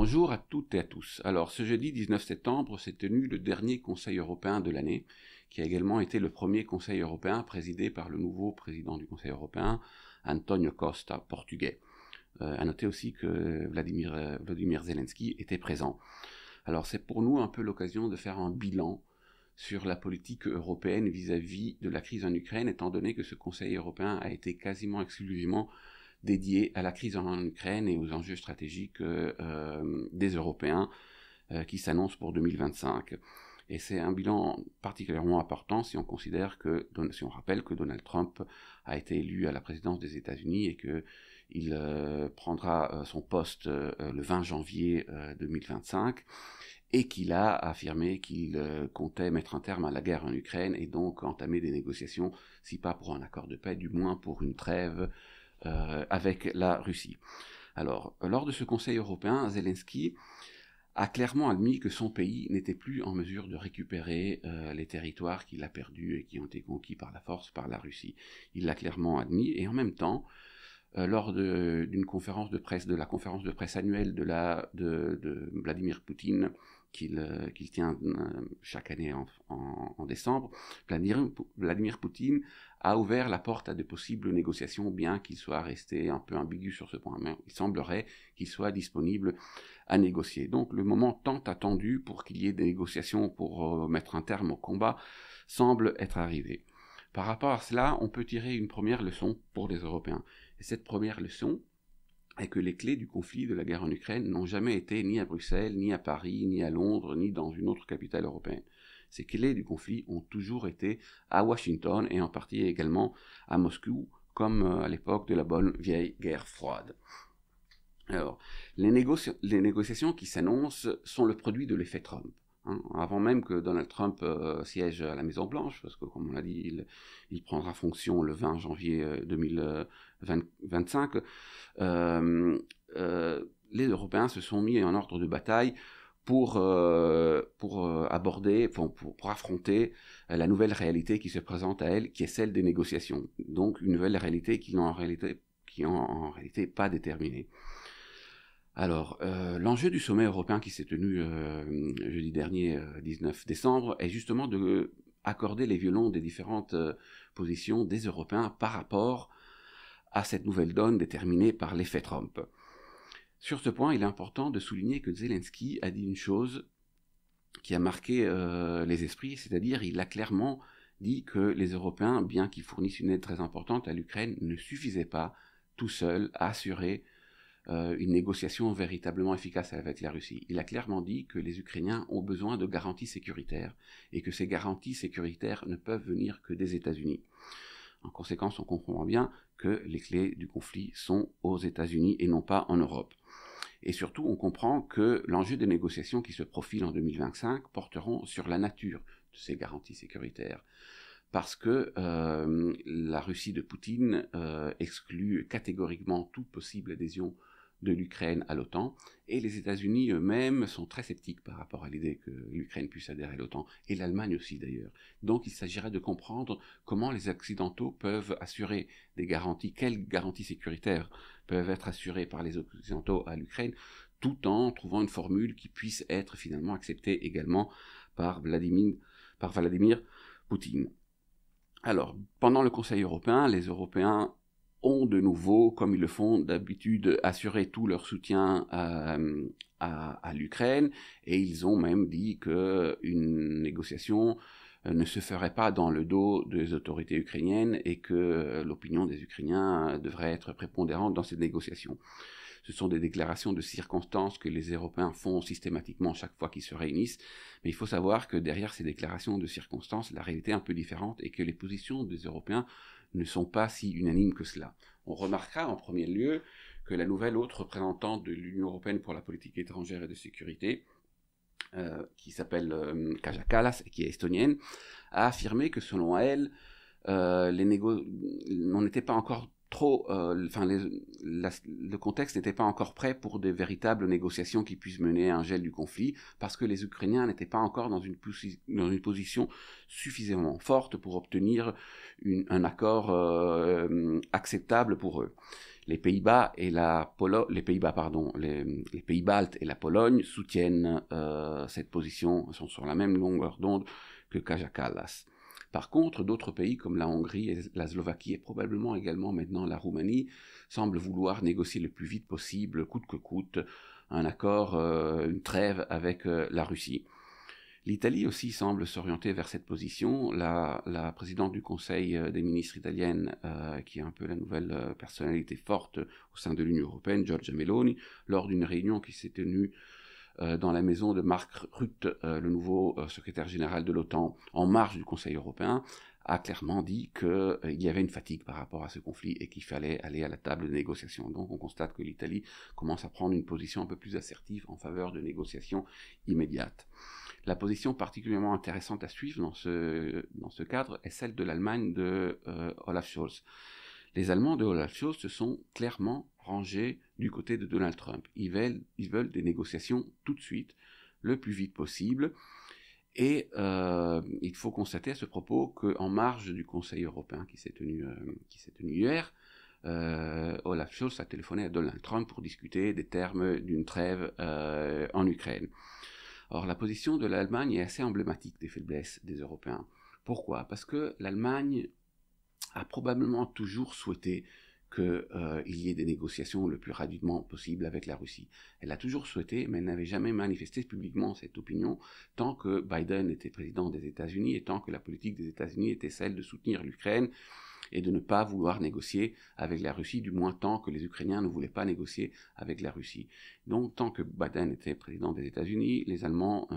Bonjour à toutes et à tous. Alors, ce jeudi 19 septembre s'est tenu le dernier Conseil européen de l'année, qui a également été le premier Conseil européen présidé par le nouveau président du Conseil européen, António Costa, portugais. À noter aussi que Vladimir Zelensky était présent. Alors, c'est pour nous un peu l'occasion de faire un bilan sur la politique européenne vis-à-vis de la crise en Ukraine, étant donné que ce Conseil européen a été quasiment exclusivement dédié à la crise en Ukraine et aux enjeux stratégiques des Européens qui s'annoncent pour 2025. Et c'est un bilan particulièrement important si on rappelle que Donald Trump a été élu à la présidence des États-Unis et qu'il prendra son poste le 20 janvier 2025 et qu'il a affirmé qu'il comptait mettre un terme à la guerre en Ukraine et donc entamer des négociations, si pas pour un accord de paix, du moins pour une trêve avec la Russie. Alors, lors de ce Conseil européen, Zelensky a clairement admis que son pays n'était plus en mesure de récupérer les territoires qu'il a perdus et qui ont été conquis par la force par la Russie. Il l'a clairement admis, et en même temps, lors d'une conférence de presse, de la conférence de presse annuelle de Vladimir Poutine, qu'il tient chaque année en décembre, Vladimir Poutine a ouvert la porte à de possibles négociations, bien qu'il soit resté un peu ambigu sur ce point. Mais il semblerait qu'il soit disponible à négocier. Donc le moment tant attendu pour qu'il y ait des négociations pour mettre un terme au combat semble être arrivé. Par rapport à cela, on peut tirer une première leçon pour les Européens. Et cette première leçon est que les clés du conflit de la guerre en Ukraine n'ont jamais été ni à Bruxelles, ni à Paris, ni à Londres, ni dans une autre capitale européenne. Ces clés du conflit ont toujours été à Washington et en partie également à Moscou, comme à l'époque de la bonne vieille guerre froide. Alors, les négociations qui s'annoncent sont le produit de l'effet Trump. Avant même que Donald Trump siège à la Maison-Blanche, parce que, comme on l'a dit, il prendra fonction le 20 janvier 2025, les Européens se sont mis en ordre de bataille pour affronter la nouvelle réalité qui se présente à elle, qui est celle des négociations. Donc une nouvelle réalité qui n'ont en réalité pas déterminée. Alors, l'enjeu du sommet européen qui s'est tenu jeudi dernier, 19 décembre, est justement de accorder les violons des différentes positions des Européens par rapport à cette nouvelle donne déterminée par l'effet Trump. Sur ce point, il est important de souligner que Zelensky a dit une chose qui a marqué les esprits, c'est-à-dire il a clairement dit que les Européens, bien qu'ils fournissent une aide très importante à l'Ukraine, ne suffisaient pas tout seuls à assurer une négociation véritablement efficace avec la Russie. Il a clairement dit que les Ukrainiens ont besoin de garanties sécuritaires et que ces garanties sécuritaires ne peuvent venir que des États-Unis. En conséquence, on comprend bien que les clés du conflit sont aux États-Unis et non pas en Europe. Et surtout, on comprend que l'enjeu des négociations qui se profilent en 2025 porteront sur la nature de ces garanties sécuritaires. Parce que la Russie de Poutine exclut catégoriquement toute possible adhésion de l'Ukraine à l'OTAN, et les États-Unis eux-mêmes sont très sceptiques par rapport à l'idée que l'Ukraine puisse adhérer à l'OTAN, et l'Allemagne aussi d'ailleurs. Donc il s'agirait de comprendre comment les Occidentaux peuvent assurer des garanties, quelles garanties sécuritaires peuvent être assurées par les Occidentaux à l'Ukraine, tout en trouvant une formule qui puisse être finalement acceptée également par Vladimir Poutine. Alors, pendant le Conseil européen, les Européens ont de nouveau, comme ils le font d'habitude, assuré tout leur soutien à l'Ukraine, et ils ont même dit qu'une négociation ne se ferait pas dans le dos des autorités ukrainiennes et que l'opinion des Ukrainiens devrait être prépondérante dans ces négociations. Ce sont des déclarations de circonstances que les Européens font systématiquement chaque fois qu'ils se réunissent, mais il faut savoir que derrière ces déclarations de circonstances, la réalité est un peu différente et que les positions des Européens ne sont pas si unanimes que cela. On remarquera en premier lieu que la nouvelle haute représentante de l'Union européenne pour la politique étrangère et de sécurité, qui s'appelle Kaja Kallas et qui est estonienne, a affirmé que selon elle, on n'était pas encore le contexte n'était pas encore prêt pour de véritables négociations qui puissent mener à un gel du conflit, parce que les Ukrainiens n'étaient pas encore dans une position suffisamment forte pour obtenir un accord acceptable pour eux. Les Pays-Bas et les pays baltes et la Pologne soutiennent cette position, sont sur la même longueur d'onde que Kaja Kallas. Par contre, d'autres pays comme la Hongrie et la Slovaquie et probablement également maintenant la Roumanie semblent vouloir négocier le plus vite possible, coûte que coûte, un accord, une trêve avec la Russie. L'Italie aussi semble s'orienter vers cette position. La présidente du Conseil des ministres italienne, qui est un peu la nouvelle personnalité forte au sein de l'Union européenne, Giorgia Meloni, lors d'une réunion qui s'est tenue dans la maison de Mark Rutte, le nouveau secrétaire général de l'OTAN, en marge du Conseil européen, a clairement dit qu'il y avait une fatigue par rapport à ce conflit et qu'il fallait aller à la table de négociation. Donc on constate que l'Italie commence à prendre une position un peu plus assertive en faveur de négociations immédiates. La position particulièrement intéressante à suivre dans ce cadre est celle de l'Allemagne de Olaf Scholz. Les Allemands de Olaf Scholz se sont clairement rangés du côté de Donald Trump. Ils veulent des négociations tout de suite, le plus vite possible. Et il faut constater à ce propos qu'en marge du Conseil européen qui s'est tenu hier, Olaf Scholz a téléphoné à Donald Trump pour discuter des termes d'une trêve en Ukraine. Or, la position de l'Allemagne est assez emblématique des faiblesses des Européens. Pourquoi ? Parce que l'Allemagne a probablement toujours souhaité qu'il y ait des négociations le plus rapidement possible avec la Russie. Elle a toujours souhaité, mais elle n'avait jamais manifesté publiquement cette opinion, tant que Biden était président des États-Unis et tant que la politique des États-Unis était celle de soutenir l'Ukraine et de ne pas vouloir négocier avec la Russie, du moins tant que les Ukrainiens ne voulaient pas négocier avec la Russie. Donc, tant que Biden était président des États-Unis, les Allemands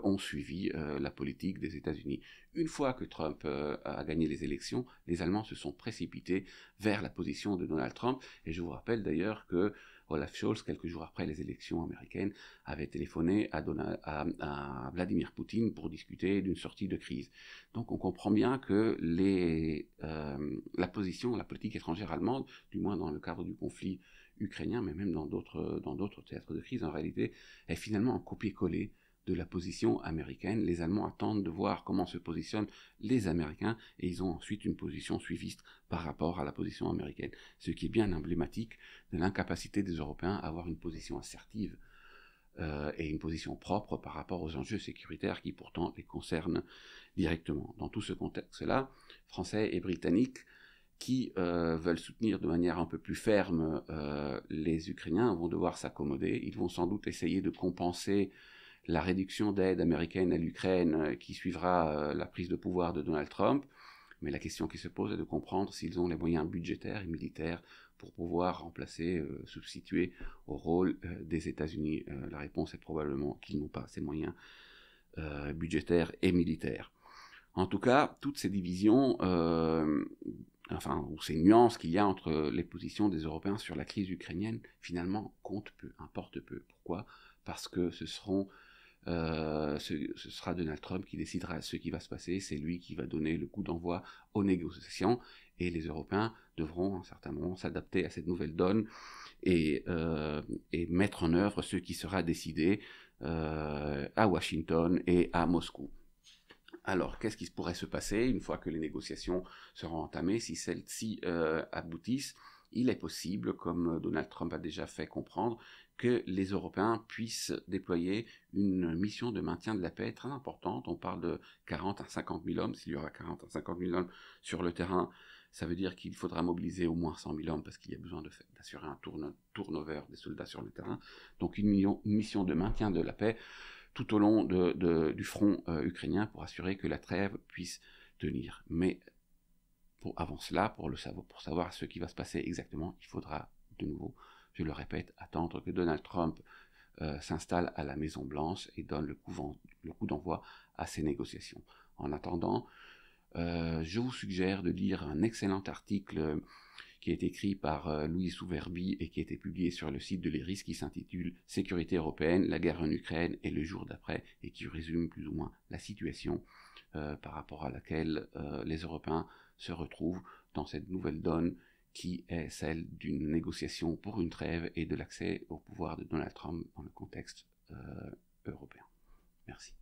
ont suivi la politique des États-Unis. Une fois que Trump a gagné les élections, les Allemands se sont précipités vers la position de Donald Trump, et je vous rappelle d'ailleurs que Olaf Scholz, quelques jours après les élections américaines, avait téléphoné à Vladimir Poutine pour discuter d'une sortie de crise. Donc on comprend bien que la politique étrangère allemande, du moins dans le cadre du conflit ukrainien, mais même dans d'autres théâtres de crise, en réalité, est finalement un copier-coller de la position américaine. Les Allemands attendent de voir comment se positionnent les Américains et ils ont ensuite une position suiviste par rapport à la position américaine. Ce qui est bien emblématique de l'incapacité des Européens à avoir une position assertive et une position propre par rapport aux enjeux sécuritaires qui pourtant les concernent directement. Dans tout ce contexte-là, Français et Britanniques qui veulent soutenir de manière un peu plus ferme les Ukrainiens vont devoir s'accommoder. Ils vont sans doute essayer de compenser la réduction d'aide américaine à l'Ukraine qui suivra la prise de pouvoir de Donald Trump, mais la question qui se pose est de comprendre s'ils ont les moyens budgétaires et militaires pour pouvoir remplacer, substituer au rôle des États-Unis. La réponse est probablement qu'ils n'ont pas ces moyens budgétaires et militaires. En tout cas, toutes ces divisions, ou ces nuances qu'il y a entre les positions des Européens sur la crise ukrainienne, finalement, comptent peu, importent peu. Pourquoi ? Parce que ce sera Donald Trump qui décidera ce qui va se passer, c'est lui qui va donner le coup d'envoi aux négociations, et les Européens devront à un certain moment s'adapter à cette nouvelle donne et mettre en œuvre ce qui sera décidé à Washington et à Moscou. Alors, qu'est-ce qui pourrait se passer une fois que les négociations seront entamées, si celles-ci aboutissent ? Il est possible, comme Donald Trump a déjà fait comprendre, que les Européens puissent déployer une mission de maintien de la paix très importante. On parle de 40 à 50 000 hommes. S'il y aura 40 à 50 000 hommes sur le terrain, ça veut dire qu'il faudra mobiliser au moins 100 000 hommes parce qu'il y a besoin d'assurer un turnover des soldats sur le terrain. Donc une mission de maintien de la paix tout au long du front ukrainien pour assurer que la trêve puisse tenir. Mais avant cela, pour savoir ce qui va se passer exactement, il faudra de nouveau, je le répète, attendre que Donald Trump s'installe à la Maison-Blanche et donne le coup d'envoi à ces négociations. En attendant, je vous suggère de lire un excellent article qui est écrit par Louis Souverbi et qui a été publié sur le site de l'ERIS qui s'intitule « Sécurité européenne, la guerre en Ukraine et le jour d'après » et qui résume plus ou moins la situation par rapport à laquelle les Européens se retrouvent dans cette nouvelle donne qui est celle d'une négociation pour une trêve et de l'accès au pouvoir de Donald Trump dans le contexte européen. Merci.